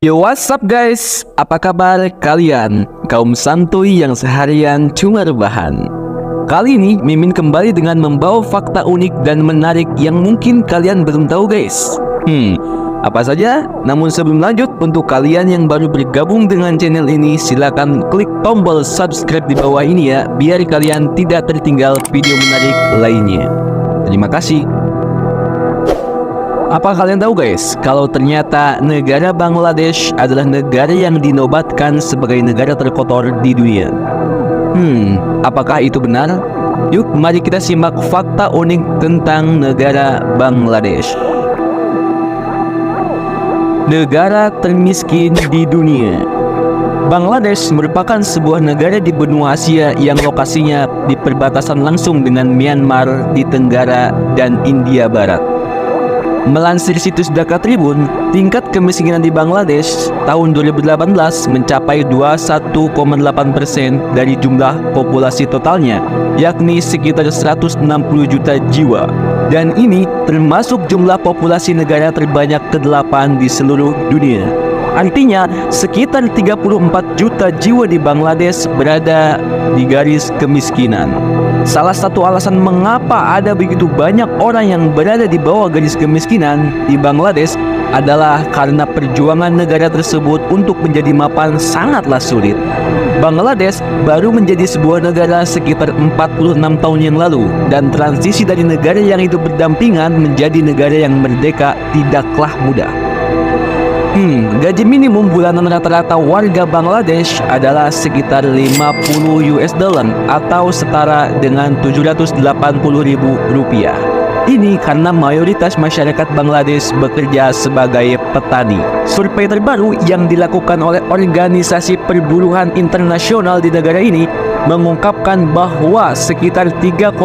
Yo, what's up guys? Apa kabar kalian? Kaum santuy yang seharian cuma rebahan. Kali ini Mimin kembali dengan membawa fakta unik dan menarik yang mungkin kalian belum tahu guys. Apa saja? Namun sebelum lanjut, untuk kalian yang baru bergabung dengan channel ini, silakan klik tombol subscribe di bawah ini ya, biar kalian tidak tertinggal video menarik lainnya. Terima kasih. Apa kalian tahu guys, kalau ternyata negara Bangladesh adalah negara yang dinobatkan sebagai negara terkotor di dunia? Apakah itu benar? Yuk mari kita simak fakta unik tentang negara Bangladesh. Negara termiskin di dunia. Bangladesh merupakan sebuah negara di benua Asia yang lokasinya di perbatasan langsung dengan Myanmar di Tenggara dan India Barat. Melansir situs Dhaka Tribun, tingkat kemiskinan di Bangladesh tahun 2018 mencapai 21,8% dari jumlah populasi totalnya, yakni sekitar 160 juta jiwa. Dan ini termasuk jumlah populasi negara terbanyak ke-8 di seluruh dunia. Artinya, sekitar 34 juta jiwa di Bangladesh berada di garis kemiskinan. Salah satu alasan mengapa ada begitu banyak orang yang berada di bawah garis kemiskinan di Bangladesh adalah karena perjuangan negara tersebut untuk menjadi mapan sangatlah sulit. Bangladesh baru menjadi sebuah negara sekitar 46 tahun yang lalu, dan transisi dari negara yang hidup berdampingan menjadi negara yang merdeka tidaklah mudah. Gaji minimum bulanan rata-rata warga Bangladesh adalah sekitar 50 US dollar atau setara dengan 780.000 rupiah. Ini karena mayoritas masyarakat Bangladesh bekerja sebagai petani. Survei terbaru yang dilakukan oleh Organisasi Perburuhan Internasional di negara ini mengungkapkan bahwa sekitar 3,45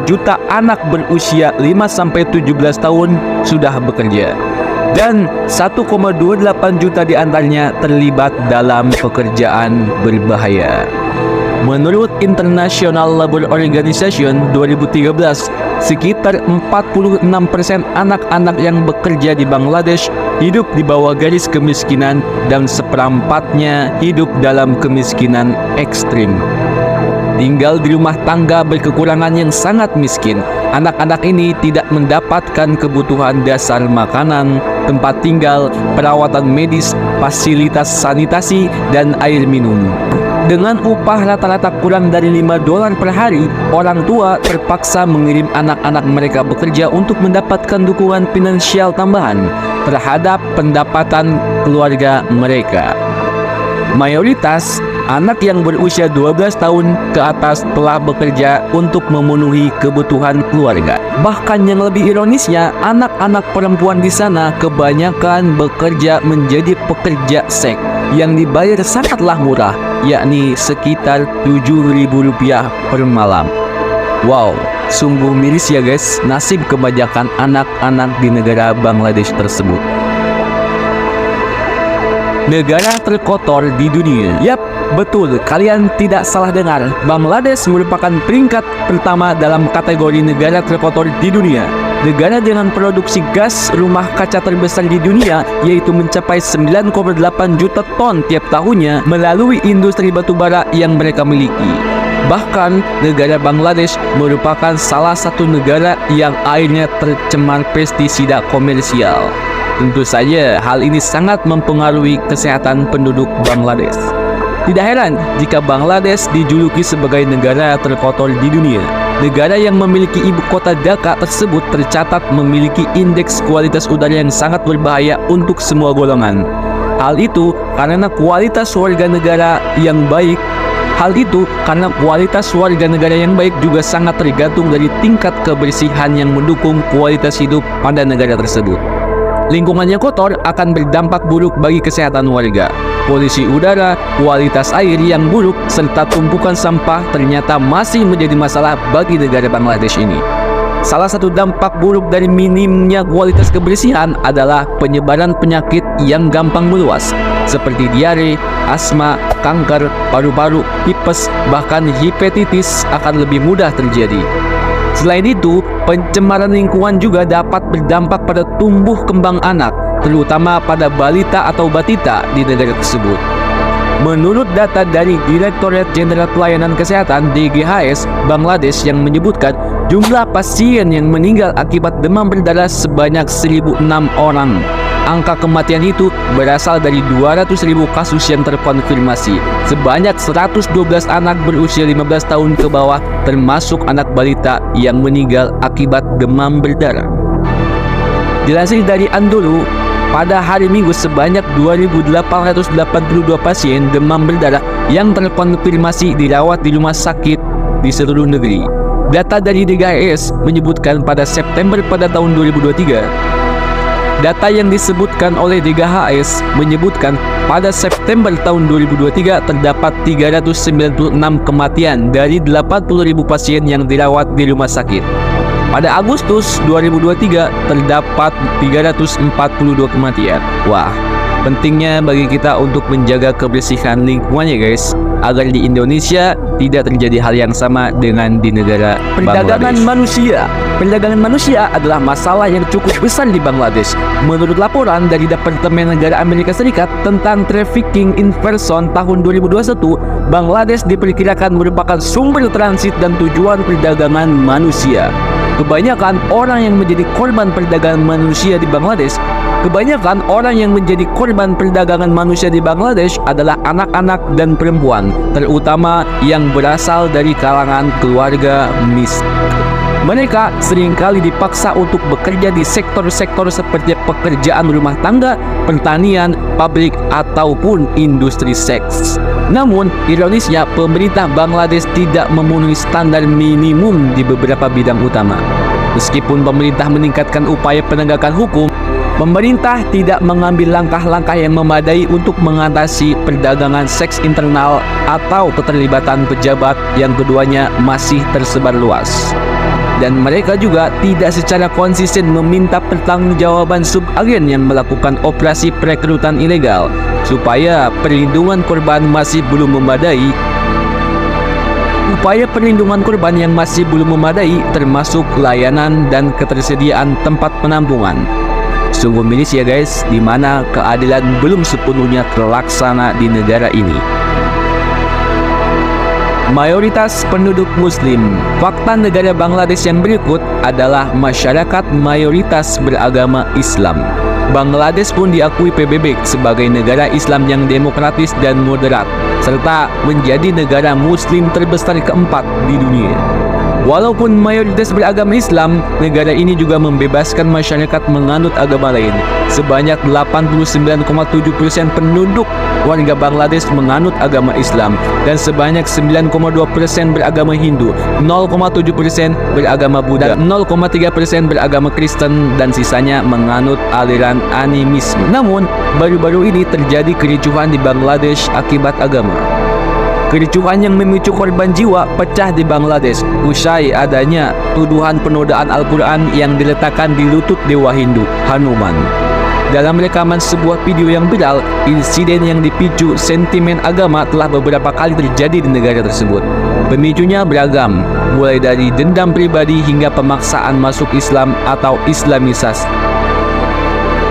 juta anak berusia 5-17 tahun sudah bekerja. Dan 1,28 juta di antaranya terlibat dalam pekerjaan berbahaya. Menurut International Labour Organization 2013, sekitar 46% anak-anak yang bekerja di Bangladesh hidup di bawah garis kemiskinan dan seperempatnya hidup dalam kemiskinan ekstrim. Tinggal di rumah tangga berkekurangan yang sangat miskin. Anak-anak ini tidak mendapatkan kebutuhan dasar makanan, tempat tinggal, perawatan medis, fasilitas sanitasi, dan air minum. Dengan upah rata-rata kurang dari $5 per hari, orang tua terpaksa mengirim anak-anak mereka bekerja untuk mendapatkan dukungan finansial tambahan terhadap pendapatan keluarga mereka. Mayoritas anak yang berusia 12 tahun ke atas telah bekerja untuk memenuhi kebutuhan keluarga. Bahkan yang lebih ironisnya, anak-anak perempuan di sana kebanyakan bekerja menjadi pekerja seks yang dibayar sangatlah murah, yakni sekitar Rp7.000 per malam. Wow, sungguh miris ya guys, nasib kebanyakan anak-anak di negara Bangladesh tersebut. Negara terkotor di dunia. Yap, betul, kalian tidak salah dengar. Bangladesh merupakan peringkat pertama dalam kategori negara terkotor di dunia. Negara dengan produksi gas rumah kaca terbesar di dunia, yaitu mencapai 9,8 juta ton tiap tahunnya melalui industri batubara yang mereka miliki. Bahkan, negara Bangladesh merupakan salah satu negara yang airnya tercemar pestisida komersial. Tentu saja hal ini sangat mempengaruhi kesehatan penduduk Bangladesh. Tidak heran jika Bangladesh dijuluki sebagai negara terkotor di dunia. Negara yang memiliki ibu kota Dhaka tersebut tercatat memiliki indeks kualitas udara yang sangat berbahaya untuk semua golongan. Hal itu karena kualitas warga negara yang baik juga sangat tergantung dari tingkat kebersihan yang mendukung kualitas hidup pada negara tersebut. Lingkungannya kotor akan berdampak buruk bagi kesehatan warga. Polusi udara, kualitas air yang buruk, serta tumpukan sampah ternyata masih menjadi masalah bagi negara Bangladesh ini. Salah satu dampak buruk dari minimnya kualitas kebersihan adalah penyebaran penyakit yang gampang meluas, seperti diare, asma, kanker, paru-paru, tipes, bahkan hepatitis akan lebih mudah terjadi. Selain itu, pencemaran lingkungan juga dapat berdampak pada tumbuh kembang anak, terutama pada balita atau batita di negara tersebut. Menurut data dari Direktorat Jenderal Pelayanan Kesehatan DGHS Bangladesh yang menyebutkan jumlah pasien yang meninggal akibat demam berdarah sebanyak 1.006 orang. Angka kematian itu berasal dari 200.000 kasus yang terkonfirmasi. Sebanyak 112 anak berusia 15 tahun ke bawah termasuk anak balita yang meninggal akibat demam berdarah. Dilansir dari Anadolu, pada hari Minggu sebanyak 2.882 pasien demam berdarah yang terkonfirmasi dirawat di rumah sakit di seluruh negeri. Data dari DGHS menyebutkan pada September pada tahun 2023, data yang disebutkan oleh DGHS menyebutkan pada September tahun 2023 terdapat 396 kematian dari 80.000 pasien yang dirawat di rumah sakit. Pada Agustus 2023 terdapat 342 kematian. Wah, pentingnya bagi kita untuk menjaga kebersihan lingkungan ya guys, agar di Indonesia tidak terjadi hal yang sama dengan di negara Perdagangan manusia. Perdagangan manusia adalah masalah yang cukup besar di Bangladesh. Menurut laporan dari Departemen Negara Amerika Serikat tentang Trafficking in Person tahun 2021, Bangladesh diperkirakan merupakan sumber transit dan tujuan perdagangan manusia. Kebanyakan orang yang menjadi korban perdagangan manusia di Bangladesh adalah anak-anak dan perempuan, terutama yang berasal dari kalangan keluarga miskin. Mereka seringkali dipaksa untuk bekerja di sektor-sektor seperti pekerjaan rumah tangga, pertanian, pabrik, ataupun industri seks. Namun, ironisnya pemerintah Bangladesh tidak memenuhi standar minimum di beberapa bidang utama. Meskipun pemerintah meningkatkan upaya penegakan hukum, pemerintah tidak mengambil langkah-langkah yang memadai untuk mengatasi perdagangan seks internal atau keterlibatan pejabat yang keduanya masih tersebar luas. Dan mereka juga tidak secara konsisten meminta pertanggungjawaban subagen yang melakukan operasi perekrutan ilegal, supaya perlindungan korban masih belum memadai. Upaya perlindungan korban yang masih belum memadai termasuk layanan dan ketersediaan tempat penampungan. Sungguh miris ya guys, di mana keadilan belum sepenuhnya terlaksana di negara ini. Mayoritas penduduk Muslim. Fakta negara Bangladesh yang berikut adalah masyarakat mayoritas beragama Islam. Bangladesh pun diakui PBB sebagai negara Islam yang demokratis dan moderat, serta menjadi negara Muslim terbesar keempat di dunia. Walaupun mayoritas beragama Islam, negara ini juga membebaskan masyarakat menganut agama lain. Sebanyak 89,7% penduduk warga Bangladesh menganut agama Islam, dan sebanyak 9,2% beragama Hindu, 0,7% beragama Buddha, 0,3% beragama Kristen, dan sisanya menganut aliran animisme. Namun, baru-baru ini terjadi kericuhan di Bangladesh akibat agama. Kericuhan yang memicu korban jiwa pecah di Bangladesh usai adanya tuduhan penodaan Al-Quran yang diletakkan di lutut dewa Hindu, Hanuman. Dalam rekaman sebuah video yang viral, insiden yang dipicu sentimen agama telah beberapa kali terjadi di negara tersebut. Pemicunya beragam, mulai dari dendam pribadi hingga pemaksaan masuk Islam atau Islamisasi.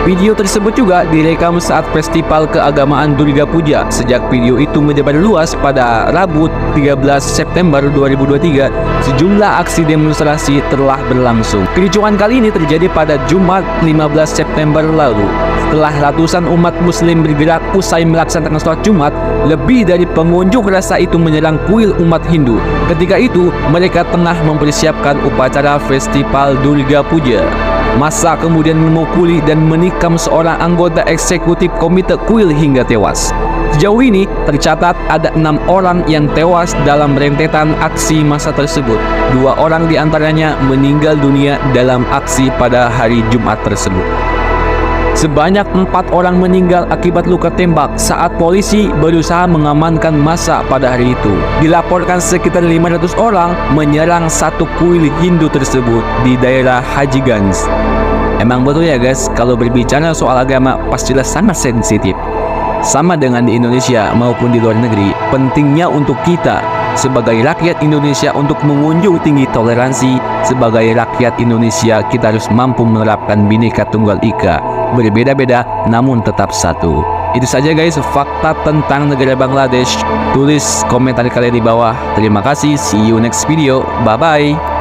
Video tersebut juga direkam saat festival keagamaan Durga Puja. Sejak video itu menyebar luas pada Rabu 13 September 2023, sejumlah aksi demonstrasi telah berlangsung. Kericuhan kali ini terjadi pada Jumat 15 September lalu. Setelah ratusan umat muslim bergerak usai melaksanakan sholat Jumat, lebih dari pengunjuk rasa itu menyerang kuil umat Hindu. Ketika itu, mereka tengah mempersiapkan upacara festival Durga Puja. Massa kemudian memukuli dan menikam seorang anggota eksekutif komite kuil hingga tewas. Sejauh ini tercatat ada 6 orang yang tewas dalam rentetan aksi massa tersebut. 2 orang diantaranya meninggal dunia dalam aksi pada hari Jumat tersebut. Sebanyak 4 orang meninggal akibat luka tembak saat polisi berusaha mengamankan massa pada hari itu. Dilaporkan sekitar 500 orang menyerang satu kuil Hindu tersebut di daerah Hajiganj. Emang betul ya guys, kalau berbicara soal agama pastilah sangat sensitif. Sama dengan di Indonesia maupun di luar negeri, pentingnya untuk kita sebagai rakyat Indonesia untuk mengunjung tinggi toleransi. Sebagai rakyat Indonesia, kita harus mampu menerapkan Bhinneka Tunggal Ika, berbeda-beda namun tetap satu. Itu saja guys, fakta tentang negara Bangladesh. Tulis komentar kalian di bawah. Terima kasih, see you next video, bye bye.